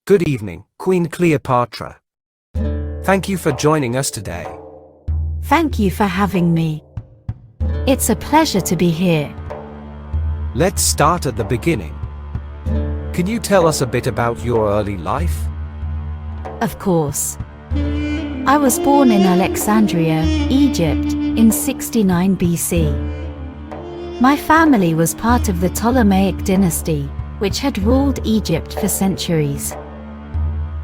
Good evening, Queen Cleopatra. Thank you for joining us today. Thank you for having me. It's a pleasure to be here. Let's start at the beginning. Can you tell us a bit about your early life? Of course. I was born in Alexandria, Egypt, in 69 BC. My family was part of the Ptolemaic dynasty, which had ruled Egypt for centuries.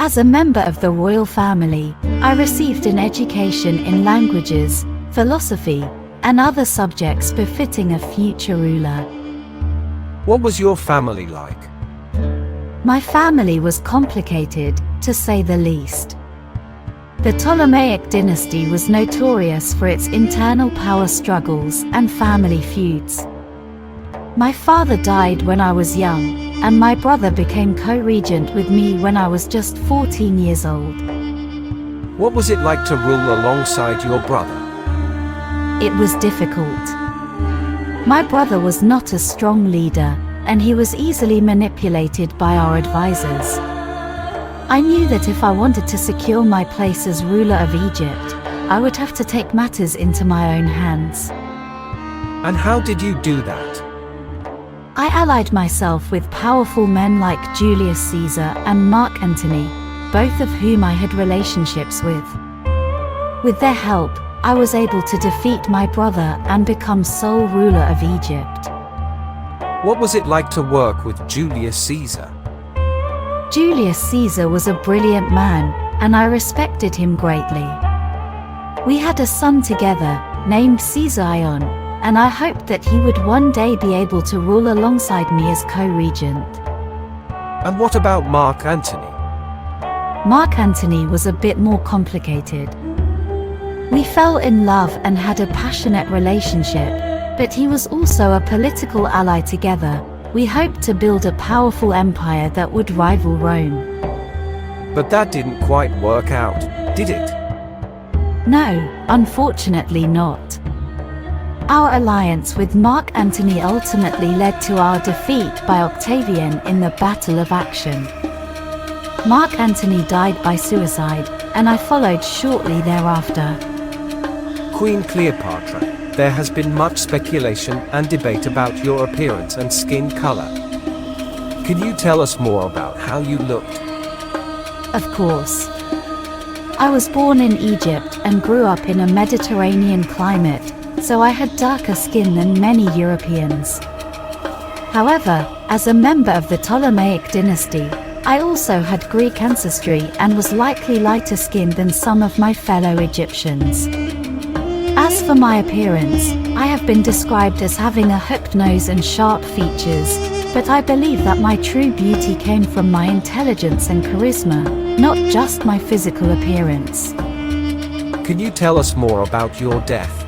As a member of the royal family, I received an education in languages, philosophy, and other subjects befitting a future ruler. What was your family like? My family was complicated, to say the least. The Ptolemaic dynasty was notorious for its internal power struggles and family feuds. My father died when I was young, and my brother became co-regent with me when I was just 14 years old. What was it like to rule alongside your brother? It was difficult. My brother was not a strong leader, and he was easily manipulated by our advisors. I knew that if I wanted to secure my place as ruler of Egypt, I would have to take matters into my own hands. And how did you do that? I allied myself with powerful men like Julius Caesar and Mark Antony, both of whom I had relationships with. With their help, I was able to defeat my brother and become sole ruler of Egypt. What was it like to work with Julius Caesar? Julius Caesar was a brilliant man, and I respected him greatly. We had a son together, named Caesarion, and I hoped that he would one day be able to rule alongside me as co-regent. And what about Mark Antony? Mark Antony was a bit more complicated. We fell in love and had a passionate relationship, but he was also a political ally. Together, we hoped to build a powerful empire that would rival Rome. But that didn't quite work out, did it? No, unfortunately not. Our alliance with Mark Antony ultimately led to our defeat by Octavian in the Battle of Action. Mark Antony died by suicide, and I followed shortly thereafter. Queen Cleopatra, there has been much speculation and debate about your appearance and skin color. Can you tell us more about how you looked? Of course. I was born in Egypt and grew up in a Mediterranean climate, so I had darker skin than many Europeans. However, as a member of the Ptolemaic dynasty, I also had Greek ancestry and was likely lighter skinned than some of my fellow Egyptians. As for my appearance, I have been described as having a hooked nose and sharp features, but I believe that my true beauty came from my intelligence and charisma, not just my physical appearance. Can you tell us more about your death?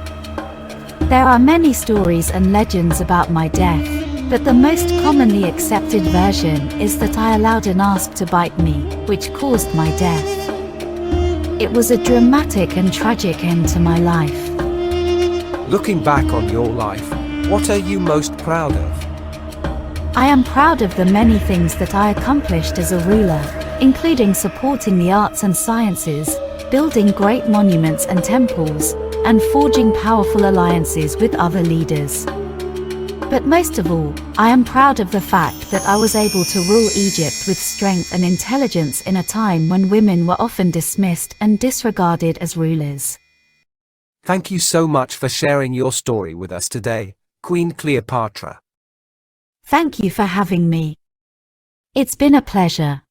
There are many stories and legends about my death, but the most commonly accepted version is that I allowed an asp to bite me, which caused my death. It was a dramatic and tragic end to my life. Looking back on your life, what are you most proud of? I am proud of the many things that I accomplished as a ruler, including supporting the arts and sciences, building great monuments and temples, and forging powerful alliances with other leaders. But most of all, I am proud of the fact that I was able to rule Egypt with strength and intelligence in a time when women were often dismissed and disregarded as rulers. Thank you so much for sharing your story with us today, Queen Cleopatra. Thank you for having me. It's been a pleasure.